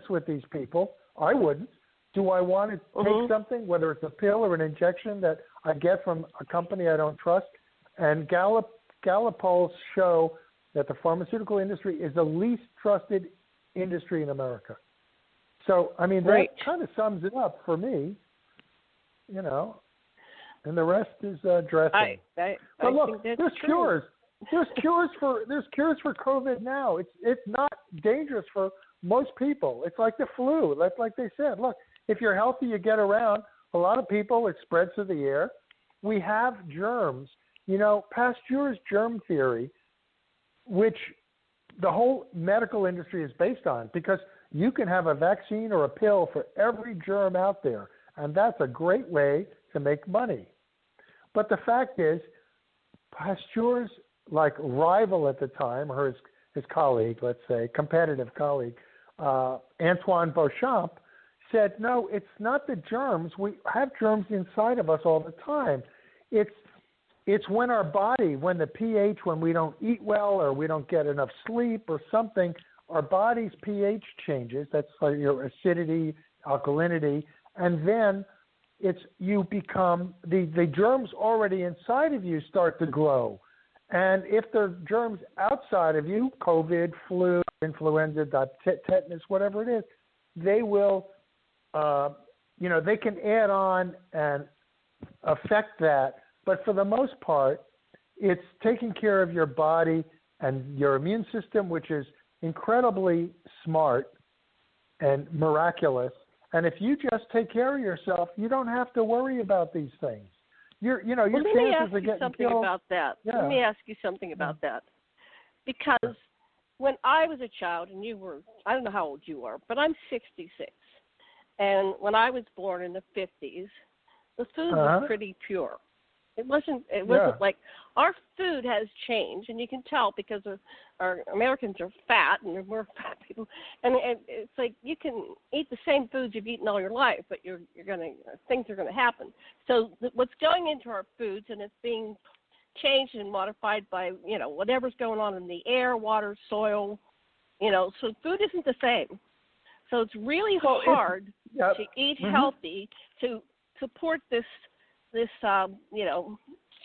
with these people. I wouldn't. Do I want to take something, whether it's a pill or an injection that I get from a company I don't trust? And Gallup polls show that the pharmaceutical industry is the least trusted industry in America. So, I mean, that kind of sums it up for me, you know, and the rest is dressing. But look, there's cures. There's cures for COVID now. It's not dangerous for most people. It's like the flu. That's like they said. Look, if you're healthy, you get around. A lot of people, it spreads through the air. We have germs. You know, Pasteur's germ theory, which the whole medical industry is based on, because you can have a vaccine or a pill for every germ out there, and that's a great way to make money. But the fact is, Pasteur's rival at the time, or his colleague, let's say, competitive colleague, Antoine Beauchamp, said, no, it's not the germs. We have germs inside of us all the time. It's when our body, when the pH, when we don't eat well or we don't get enough sleep or something, our body's pH changes. That's like your acidity, alkalinity, and then you become, the germs already inside of you start to grow. And if there are germs outside of you, COVID, flu, influenza, tetanus, whatever it is, they will, they can add on and affect that. But for the most part, it's taking care of your body and your immune system, which is incredibly smart and miraculous. And if you just take care of yourself, you don't have to worry about these things. Your chances of getting killed. Let me ask you something about that. Because when I was a child, and you were, I don't know how old you are, but I'm 66. And when I was born in the 50s, the food was pretty pure. It wasn't like, our food has changed, and you can tell because our Americans are fat, and they're more fat people. And it's like you can eat the same foods you've eaten all your life, but things are gonna happen. So what's going into our foods, and it's being changed and modified by whatever's going on in the air, water, soil. So food isn't the same. So it's really hard to eat healthy to support this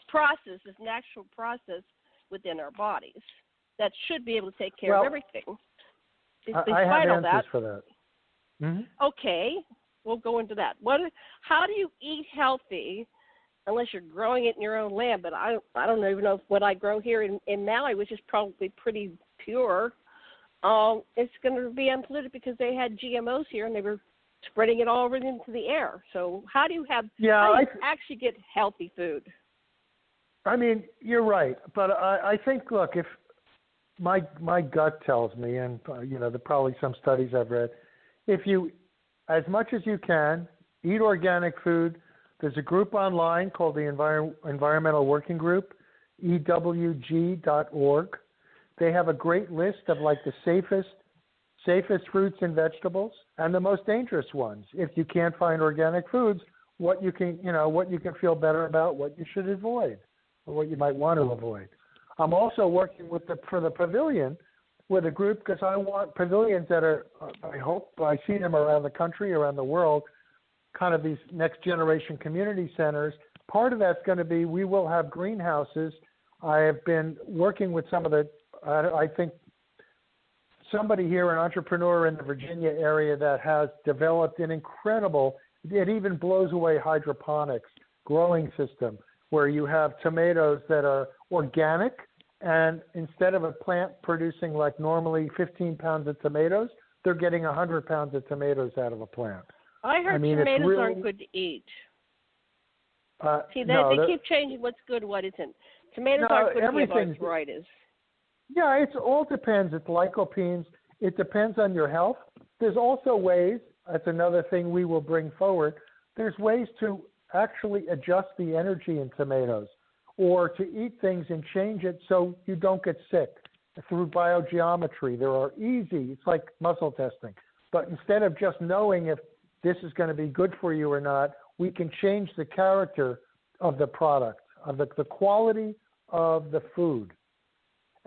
process, this natural process within our bodies that should be able to take care of everything. I have answers for that. Mm-hmm. Okay, we'll go into that. How do you eat healthy unless you're growing it in your own land? But I don't even know if what I grow here in Maui, which is probably pretty pure, it's going to be unpolluted because they had GMOs here and they were spreading it all over into the air. So how do you actually get healthy food? I mean, you're right, but I think, look, if my gut tells me, and probably some studies I've read, if you, as much as you can, eat organic food. There's a group online called the Environmental Working Group, EWG.org. They have a great list of the safest fruits and vegetables and the most dangerous ones. If you can't find organic foods, what you can feel better about, what you should avoid, or what you might want to avoid. I'm also working for the pavilion with a group because I want pavilions that are, I see them around the country, around the world, kind of these next generation community centers. Part of that's going to be, we will have greenhouses. I have been working with some of I think somebody here, an entrepreneur in the Virginia area, that has developed an incredible, it even blows away hydroponics growing system, where you have tomatoes that are organic, and instead of a plant producing like normally 15 pounds of tomatoes, they're getting 100 pounds of tomatoes out of a plant. I heard tomatoes aren't good to eat. They keep changing what's good and what isn't. Tomatoes aren't good to eat, arthritis. Yeah, it all depends. It's lycopenes. It depends on your health. There's also ways, that's another thing we will bring forward, there's ways to actually adjust the energy in tomatoes, or to eat things and change it so you don't get sick through biogeometry. There are it's like muscle testing. But instead of just knowing if this is going to be good for you or not, we can change the character of the product, of the quality of the food.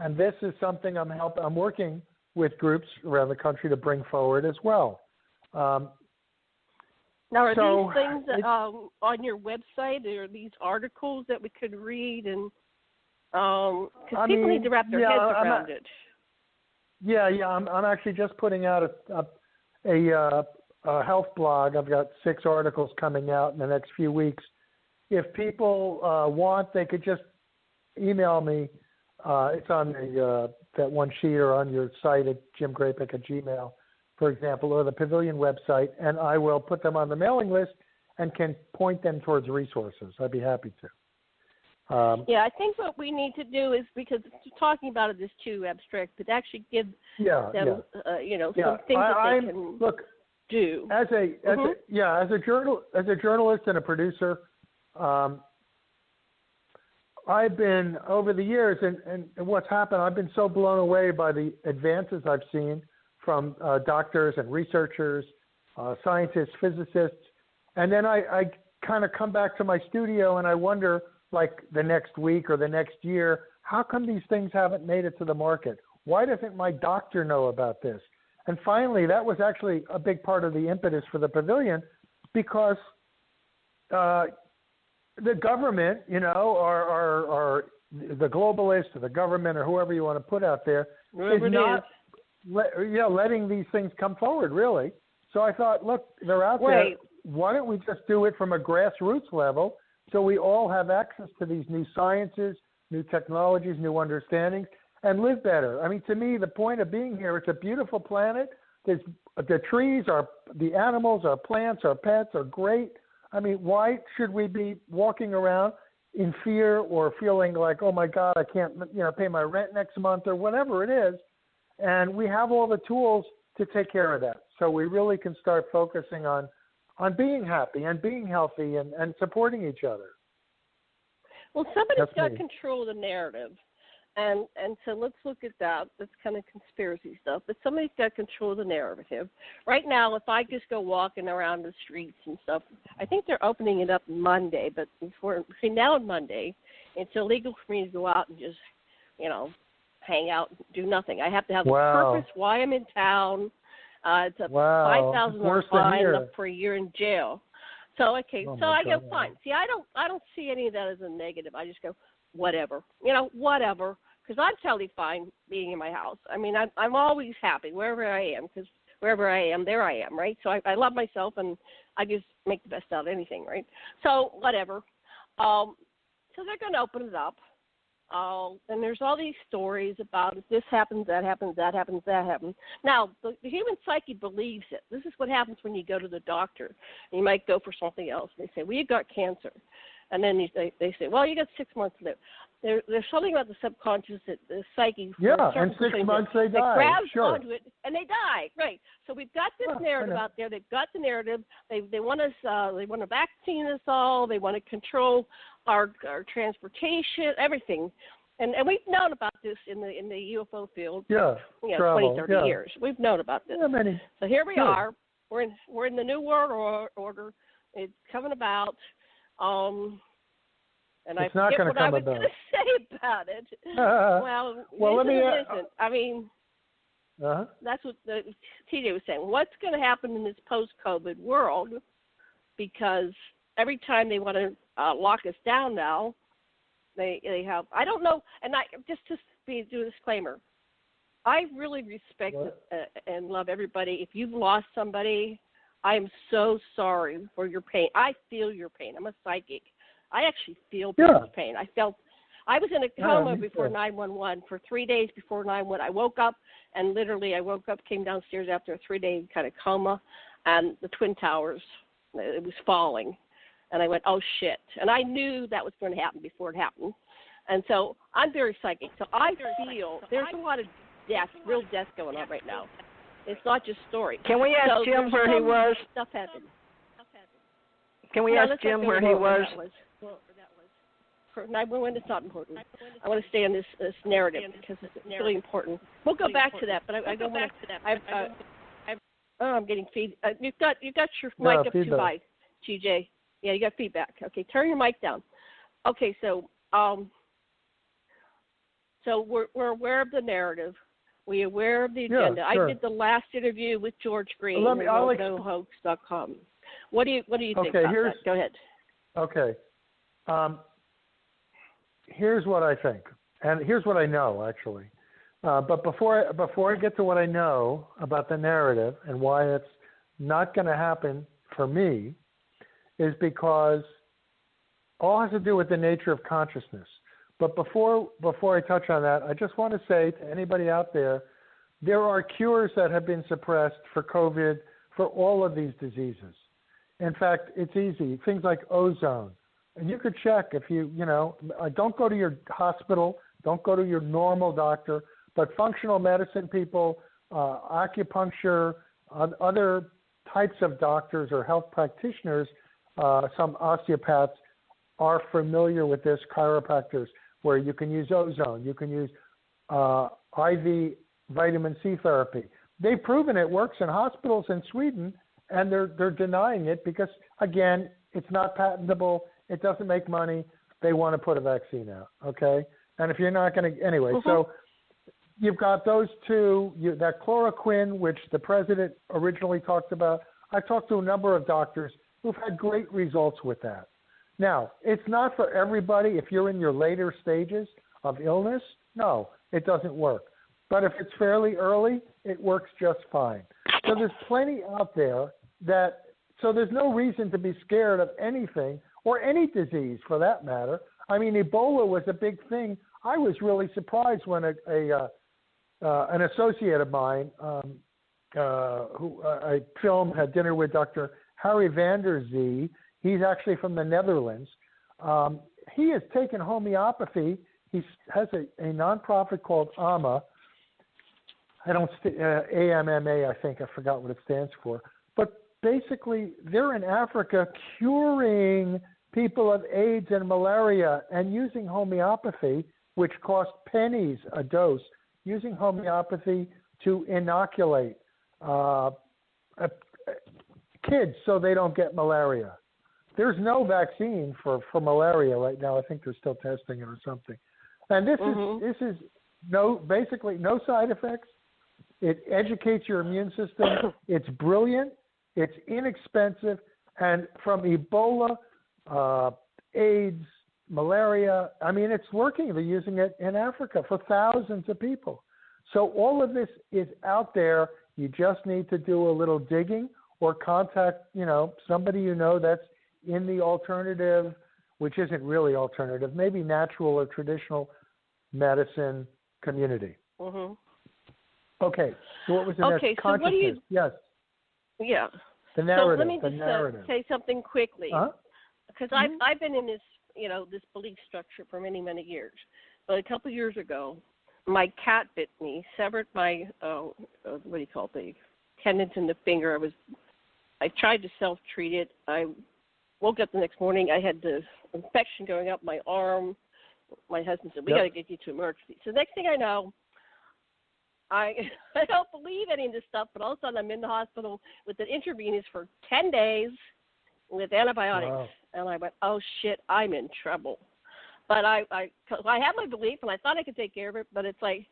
And this is something I'm working with groups around the country to bring forward as well. Now, are these things on your website? Or are these articles that we could read? And because people need to wrap their heads around it. Yeah. I'm actually just putting out a health blog. I've got 6 articles coming out in the next few weeks. If people want, they could just email me. It's on that one sheet or on your site at jimgrapek@gmail, for example, or the Pavilion website, and I will put them on the mailing list and can point them towards resources. I'd be happy to. Yeah, I think what we need to do is, because talking about it is too abstract, but actually give them, some things that they can do. As a journalist and a producer, I've been over the years, and what's happened, I've been so blown away by the advances I've seen from doctors and researchers, scientists, physicists, and then I kind of come back to my studio and I wonder, like the next week or the next year, how come these things haven't made it to the market? Why doesn't my doctor know about this? And finally, that was actually a big part of the impetus for the Pavilion, because the government, or the globalists or the government or whoever you want to put out there, is not letting these things come forward, really. So I thought, look, they're out there. Why don't we just do it from a grassroots level so we all have access to these new sciences, new technologies, new understandings, and live better? I mean, to me, the point of being here, it's a beautiful planet. There's the trees, the animals, our plants, our pets are great. I mean, why should we be walking around in fear or feeling like, oh my God, I can't, pay my rent next month or whatever it is? And we have all the tools to take care of that. So we really can start focusing on being happy and being healthy and supporting each other. Well, somebody's got control of the narrative. And so let's look at that. That's kind of conspiracy stuff. But somebody's got control of the narrative. Right now, if I just go walking around the streets and stuff, I think they're opening it up Monday. But between now and Monday, it's illegal for me to go out and just, hang out and do nothing. I have to have a purpose why I'm in town. It's a $5,000 fine, up for a year in jail. So I go, fine. See, I don't see any of that as a negative. I just go, whatever, whatever, because I'm totally fine being in my house. I mean, I'm always happy wherever I am, because wherever I am, there I am, right? So I love myself, and I just make the best out of anything, right? So whatever. So they're going to open it up. And there's all these stories about if this happens, that happens, that happens, that happens. Now, the human psyche believes it. This is what happens when you go to the doctor. You might go for something else. They say, well, you got cancer. And then they say, well, you got 6 months to live. There's something about the subconscious, that the psyche. Yeah, and 6 months they die. Grabs onto it, and they die. Right. So we've got this narrative out there. They've got the narrative. They want us. They want to vaccine us all. They want to control our transportation, everything. And we've known about this in the UFO field. Yeah. 20, 30 years. We've known about this. Yeah, so here we are. We're in the New World Order. It's coming about. And it's not going to come about. What I was going to say about it. Well, let me. I mean, that's what TJ was saying. What's going to happen in this post-COVID world? Because every time they want to lock us down now, they have. I don't know. And just to do a disclaimer, I really respect and love everybody. If you've lost somebody, I am so sorry for your pain. I feel your pain. I'm a psychic. I actually feel people's pain. I was in a coma before 911 for 3 days before 911. I woke up, and literally came downstairs after a 3-day kind of coma, and the Twin Towers, it was falling. And I went, oh, shit. And I knew that was going to happen before it happened. And so I'm very psychic. So I feel there's a lot of real death going on right now. It's not just story. Can we ask Jim where he was? Stuff happened. Can we ask Jim where he was? For 911, it's not important. I want to stay on this narrative because it's really important. We'll go back to that, but I don't want to. I'm getting feed. You've got your mic up too high, TJ. Yeah, you got feedback. Okay, turn your mic down. Okay, so we're aware of the narrative. We aware of the agenda. Sure. I did the last interview with George Green. NoHoax.com. What do you think about that? Go ahead. Okay. Here's what I think, and here's what I know actually. But before I get to what I know about the narrative and why it's not going to happen for me, is because all has to do with the nature of consciousness. But before I touch on that, I just want to say to anybody out there, there are cures that have been suppressed for COVID, for all of these diseases. In fact, it's easy. Things like ozone. And you could check if don't go to your hospital, don't go to your normal doctor, but functional medicine people, acupuncture, other types of doctors or health practitioners, some osteopaths are familiar with this, chiropractors, where you can use ozone, you can use IV vitamin C therapy. They've proven it works in hospitals in Sweden, and they're denying it because, again, it's not patentable, it doesn't make money, they want to put a vaccine out, okay? And if you're not going to, anyway, so you've got those two, that chloroquine, which the president originally talked about. I talked to a number of doctors who've had great results with that. Now, it's not for everybody. If you're in your later stages of illness, no, it doesn't work. But if it's fairly early, it works just fine. So there's plenty out there so there's no reason to be scared of anything or any disease for that matter. I mean, Ebola was a big thing. I was really surprised when an associate of mine, who I had dinner with Dr. Harry van der Zee. He's actually from the Netherlands. He has taken homeopathy. He has a nonprofit called AMA. AMMA, I think. I forgot what it stands for. But basically, they're in Africa curing people of AIDS and malaria and using homeopathy, which costs pennies a dose, using homeopathy to inoculate kids so they don't get malaria. There's no vaccine for malaria right now. I think they're still testing it or something. And this is basically no side effects. It educates your immune system. It's brilliant. It's inexpensive. And from Ebola, AIDS, malaria, I mean, it's working. They're using it in Africa for thousands of people. So all of this is out there. You just need to do a little digging or contact, somebody that's in the alternative, which isn't really alternative, maybe natural or traditional medicine community. Mm-hmm. Okay, so what was the next? So what do you? Yes. Yeah. The narrative. So let me just say something quickly, because I've been in this this belief structure for many years, but a couple of years ago, my cat bit me, severed my the tendons in the finger. I tried to self-treat it. I woke up the next morning. I had the infection going up my arm. My husband said, "We got to get you to emergency." So next thing I know, I don't believe any of this stuff, but all of a sudden I'm in the hospital with an intravenous for 10 days with antibiotics. Wow. And I went, oh, shit, I'm in trouble. But I have my belief, and I thought I could take care of it, but it's like,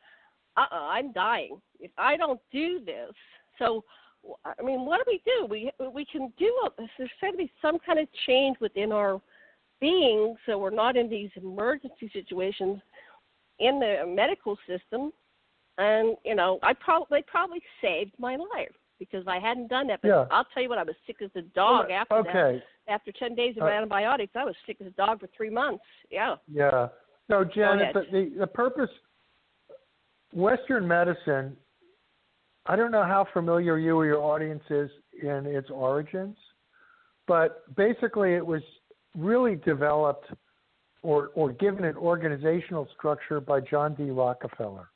I'm dying if I don't do this. So, I mean, what do? We can do there's got to be some kind of change within our being so we're not in these emergency situations in the medical system. And, they probably saved my life because I hadn't done that. But I'll tell you what, I was sick as a dog after that. After 10 days of antibiotics, I was sick as a dog for 3 months. Yeah. Yeah. So, Janet, the purpose, Western medicine, I don't know how familiar you or your audience is in its origins, but basically it was really developed or given an organizational structure by John D. Rockefeller.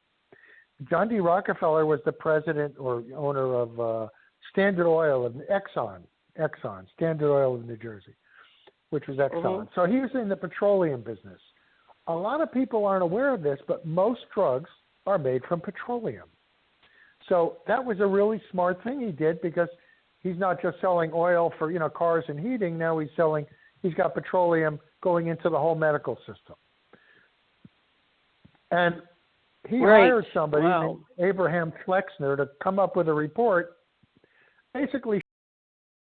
John D. Rockefeller was the president or owner of Standard Oil of Exxon, Standard Oil of New Jersey, which was Exxon. Mm-hmm. So he was in the petroleum business. A lot of people aren't aware of this, but most drugs are made from petroleum. So that was a really smart thing he did because he's not just selling oil for, cars and heating. Now he's got petroleum going into the whole medical system. And he Right. hired somebody Wow. named Abraham Flexner to come up with a report basically